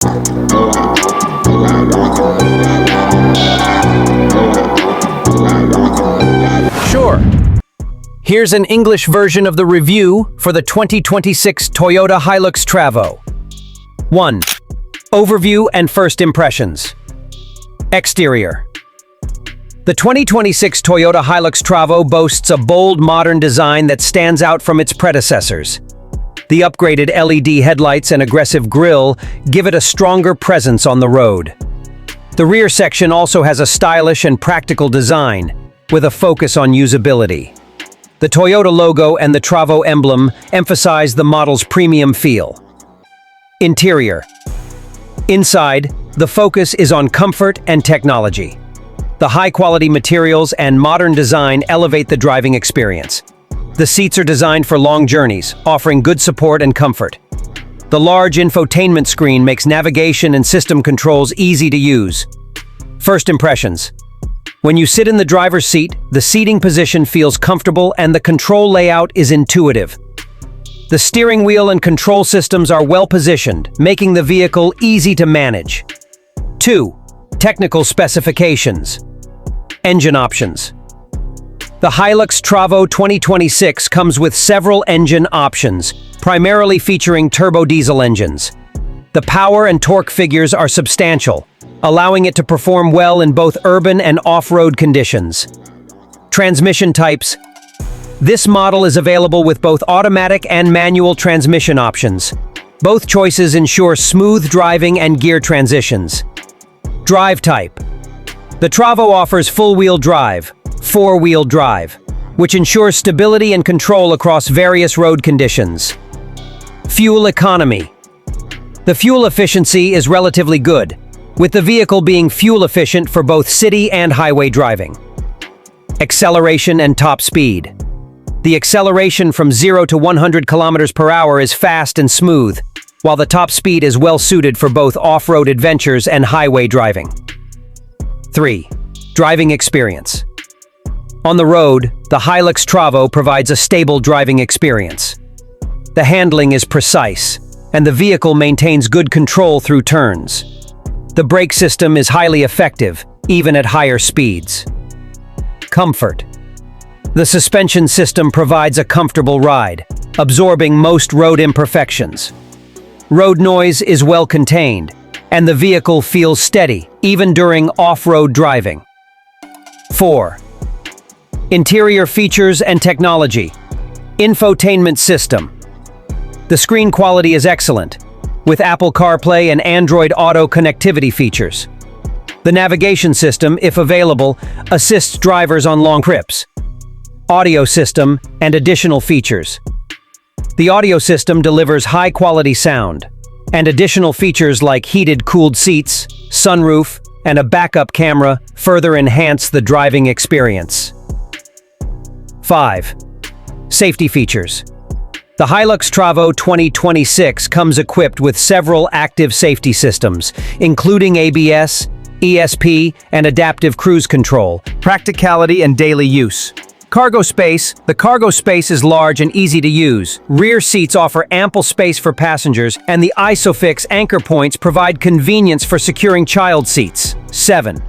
Sure. Here's an English version of the review for the 2026 Toyota Hilux Travo. 1. Overview and first impressions. Exterior. The 2026 Toyota Hilux Travo boasts a bold, modern design that stands out from its predecessors. The upgraded LED headlights and aggressive grille give it a stronger presence on the road. The rear section also has a stylish and practical design, with a focus on usability. The Toyota logo and the Travo emblem emphasize the model's premium feel. Interior. Inside, the focus is on comfort and technology. The high-quality materials and modern design elevate the driving experience. The seats are designed for long journeys, offering good support and comfort. The large infotainment screen makes navigation and system controls easy to use. First impressions. When you sit in the driver's seat, the seating position feels comfortable and the control layout is intuitive. The steering wheel and control systems are well positioned, making the vehicle easy to manage. 2. Technical specifications. Engine options. The Hilux Travo 2026 comes with several engine options, primarily featuring turbo diesel engines. The power and torque figures are substantial, allowing it to perform well in both urban and off-road conditions. Transmission types. This model is available with both automatic and manual transmission options. Both choices ensure smooth driving and gear transitions. Drive type. The Travo offers full-wheel drive, four-wheel drive, which ensures stability and control across various road conditions. Fuel economy. The fuel efficiency is relatively good, with the vehicle being fuel efficient for both city and highway driving. Acceleration and top speed. The acceleration from 0 to 100 kilometers per hour is fast and smooth, while the top speed is well suited for both off-road adventures and highway driving. 3. Driving experience. On the road, the Hilux Travo provides a stable driving experience. The handling is precise, and the vehicle maintains good control through turns. The brake system is highly effective, even at higher speeds. Comfort. The suspension system provides a comfortable ride, absorbing most road imperfections. Road noise is well contained, and the vehicle feels steady, even during off-road driving. 4. Interior features and technology. Infotainment system. The screen quality is excellent, with Apple CarPlay and Android Auto connectivity features. The navigation system, if available, assists drivers on long trips. Audio system and additional features. The audio system delivers high-quality sound, and additional features like heated cooled seats, sunroof, and a backup camera further enhance the driving experience. 5. Safety features. The Hilux Travo 2026 comes equipped with several active safety systems, including ABS, ESP, and adaptive cruise control, practicality and daily use. Cargo space. The cargo space is large and easy to use. Rear seats offer ample space for passengers, and the ISOFIX anchor points provide convenience for securing child seats. 7.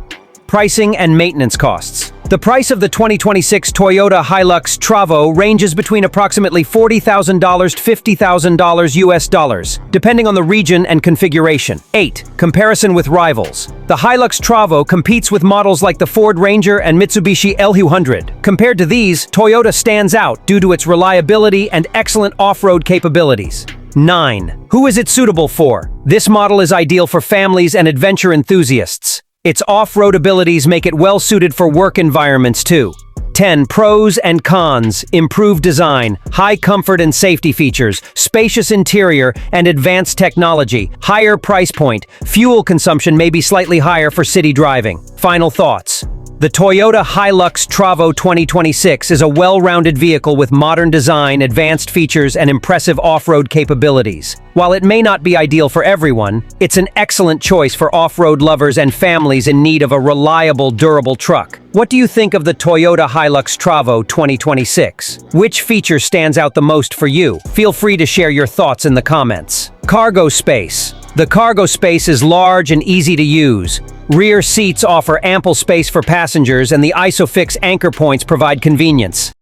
Pricing and maintenance costs. The price of the 2026 Toyota Hilux Travo ranges between approximately $40,000 to $50,000 US, depending on the region and configuration. 8. Comparison with rivals. The Hilux Travo competes with models like the Ford Ranger and Mitsubishi L200. Compared to these, Toyota stands out due to its reliability and excellent off-road capabilities. 9. Who is it suitable for? This model is ideal for families and adventure enthusiasts. Its off-road abilities make it well-suited for work environments too. 10. Pros and cons. Improved design, high comfort and safety features, spacious interior, and advanced technology. Higher price point. Fuel consumption may be slightly higher for city driving. Final thoughts. The Toyota Hilux Travo 2026 is a well-rounded vehicle with modern design, advanced features, and impressive off-road capabilities. While it may not be ideal for everyone, it's an excellent choice for off-road lovers and families in need of a reliable, durable truck. What do you think of the Toyota Hilux Travo 2026? Which feature stands out the most for you? Feel free to share your thoughts in the comments. Cargo space. The cargo space is large and easy to use. Rear seats offer ample space for passengers, and the ISOFIX anchor points provide convenience.